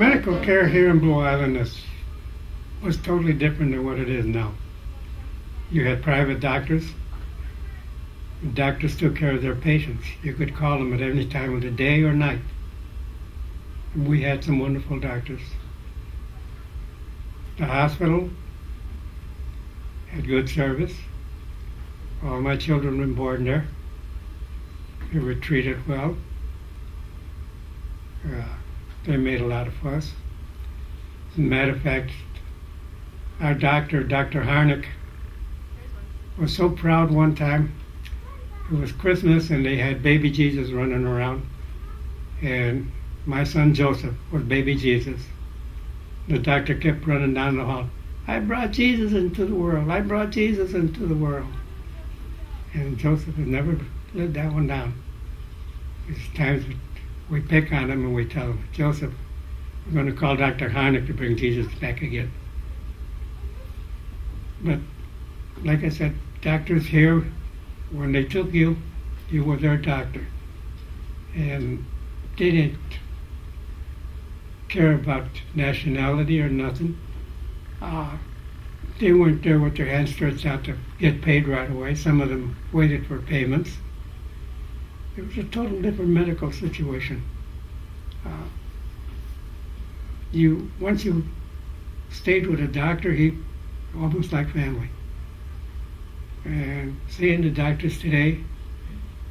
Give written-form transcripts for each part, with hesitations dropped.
medical care here in Blue Island was totally different than what it is now. You had private doctors. Doctors took care of their patients. You could call them at any time of the day or night. And we had some wonderful doctors. The hospital had good service. All my children were born there. They were treated well. They made a lot of fuss. As a matter of fact, our doctor, Dr. Harnick, was so proud one time. It was Christmas and they had baby Jesus running around. And my son Joseph was baby Jesus. The doctor kept running down the hall. I brought Jesus into the world. I brought Jesus into the world. And Joseph has never let that one down. There's times we pick on him and we tell him, Joseph, we're going to call Dr. Harnick to bring Jesus back again. But like I said, doctors here, when they took you, you were their doctor. And they didn't care about nationality or nothing. They weren't there with their hands stretched out to get paid right away. Some of them waited for payments. It was a total different medical situation. Once you stayed with a doctor, he almost like family. And seeing the doctors today,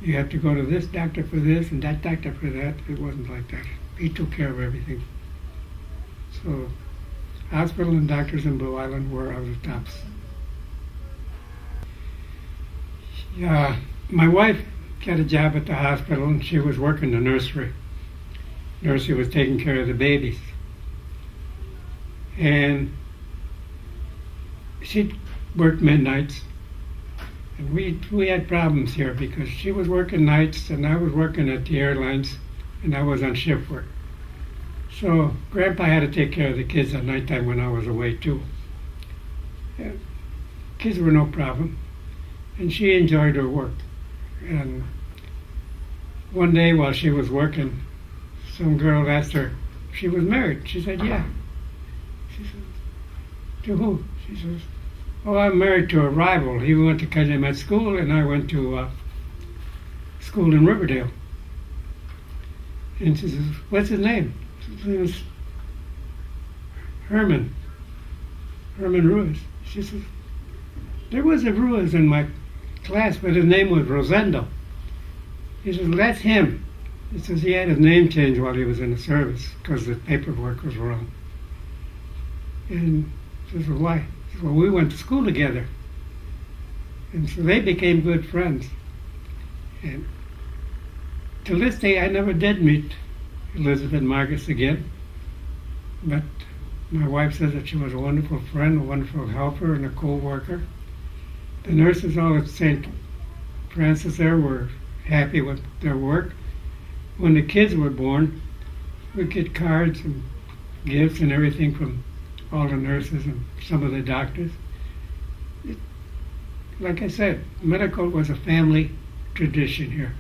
you have to go to this doctor for this and that doctor for that. It wasn't like that. He took care of everything. So, hospital and doctors in Blue Island were out of the tops. Yeah, my wife got a job at the hospital and she was working the nursery. Nursery was taking care of the babies. And she worked midnights. And we had problems here because she was working nights and I was working at the airlines and I was on shift work. So Grandpa had to take care of the kids at nighttime when I was away too. And kids were no problem. And she enjoyed her work. And one day while she was working, some girl asked her if she was married. She said, yeah. She said, to who? She says, oh, I'm married to a rival. He went to Calumet School and I went to school in Riverdale. And she says, what's his name? His name is Herman Ruiz. She says, there was a Ruiz in my class, but his name was Rosendo. He says, that's him. He says he had his name changed while he was in the service because the paperwork was wrong. And she says, well, why? He says, well, we went to school together. And so they became good friends. And to this day, I never did meet Elizabeth Marcus again. But my wife says that she was a wonderful friend, a wonderful helper, and a co-worker. The nurses all at St. Francis there were happy with their work. When the kids were born, we'd get cards and gifts and everything from all the nurses and some of the doctors. Like I said, medical was a family tradition here.